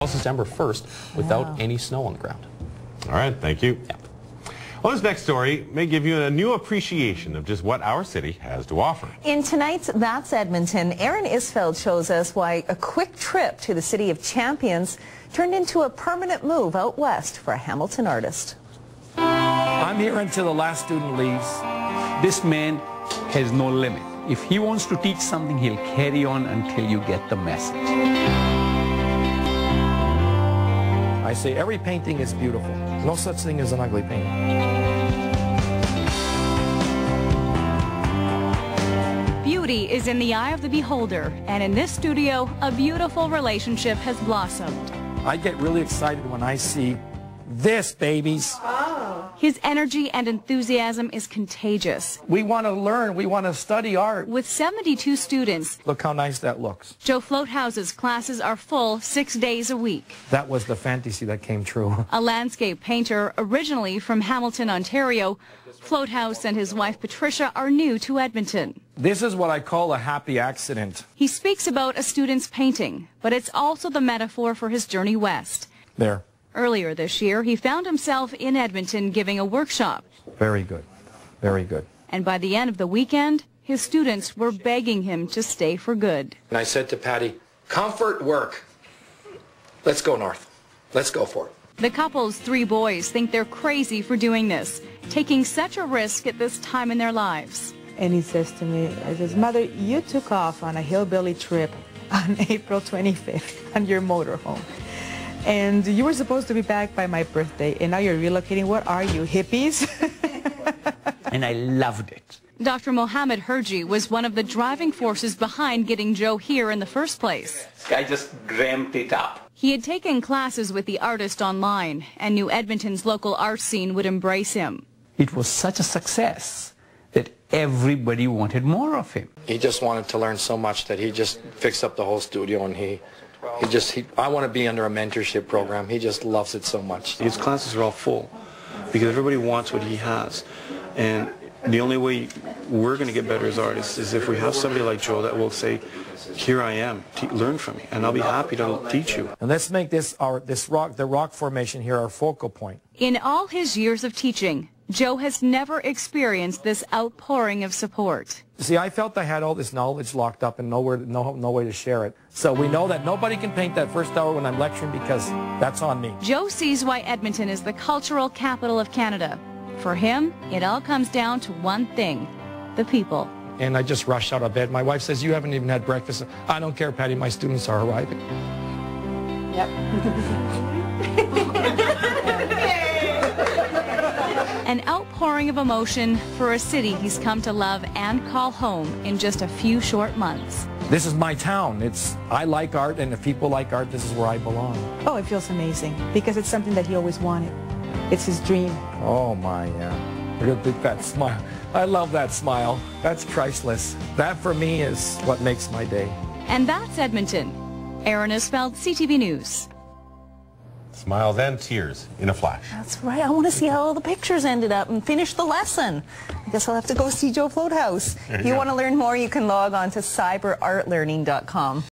December 1st without any snow on the ground. All right, thank you. Yeah. Well, this next story may give you a new appreciation of just what our city has to offer. In tonight's That's Edmonton, Aaron Isfeld shows us why a quick trip to the City of Champions turned into a permanent move out west for a Hamilton artist. I'm here until the last student leaves. This man has no limit. If he wants to teach something, he'll carry on until you get the message. I say every painting is beautiful. No such thing as an ugly painting. Beauty is in the eye of the beholder, and in this studio, a beautiful relationship has blossomed. I get really excited when I see this, babies. His energy and enthusiasm is contagious. We want to learn. We want to study art. With 72 students, Look how nice that looks. Joe Floathouse's classes are full 6 days a week. That was the fantasy that came true. A landscape painter originally from Hamilton, Ontario, Floathouse and his wife Patricia are new to Edmonton. This is what I call a happy accident. He speaks about a student's painting, but it's also the metaphor for his journey west. There. Earlier this year, he found himself in Edmonton giving a workshop. Very good. Very good. And by the end of the weekend, his students were begging him to stay for good. And I said to Patty, comfort work. Let's go north. Let's go for it. The couple's 3 boys think they're crazy for doing this, taking such a risk at this time in their lives. And he says to me, I says, Mother, you took off on a hillbilly trip on April 25th on your motorhome. And you were supposed to be back by my birthday, and now you're relocating. What are you, hippies? And I loved it. Dr. Mohammed Herji was one of the driving forces behind getting Joe here in the first place. This guy just dreamt it up. He had taken classes with the artist online and knew Edmonton's local art scene would embrace him. It was such a success that everybody wanted more of him. He just wanted to learn so much that he just fixed up the whole studio, and I want to be under a mentorship program. He just loves it so much. His classes are all full because everybody wants what he has. And the only way we're going to get better as artists is if we have somebody like Joe that will say, here I am, learn from me, and I'll be happy to teach you. And let's make the rock formation here our focal point. In all his years of teaching, Joe has never experienced this outpouring of support. See, I felt I had all this knowledge locked up and no way to share it. So we know that nobody can paint that first hour when I'm lecturing because that's on me. Joe sees why Edmonton is the cultural capital of Canada. For him, it all comes down to one thing, the people. And I just rush out of bed. My wife says, you haven't even had breakfast. I don't care, Patty, my students are arriving. Yep. An outpouring of emotion for a city he's come to love and call home in just a few short months. This is my town. I like art, and if people like art, this is where I belong. Oh, it feels amazing because it's something that he always wanted. It's his dream. Oh, my, yeah. Look at that smile. I love that smile. That's priceless. That, for me, is what makes my day. And that's Edmonton. Aaron Isfeld, CTV News. Smiles and tears in a flash. That's right. I want to see how all the pictures ended up and finish the lesson. I guess I'll have to go see Joe Floathouse. If you want to learn more, you can log on to cyberartlearning.com.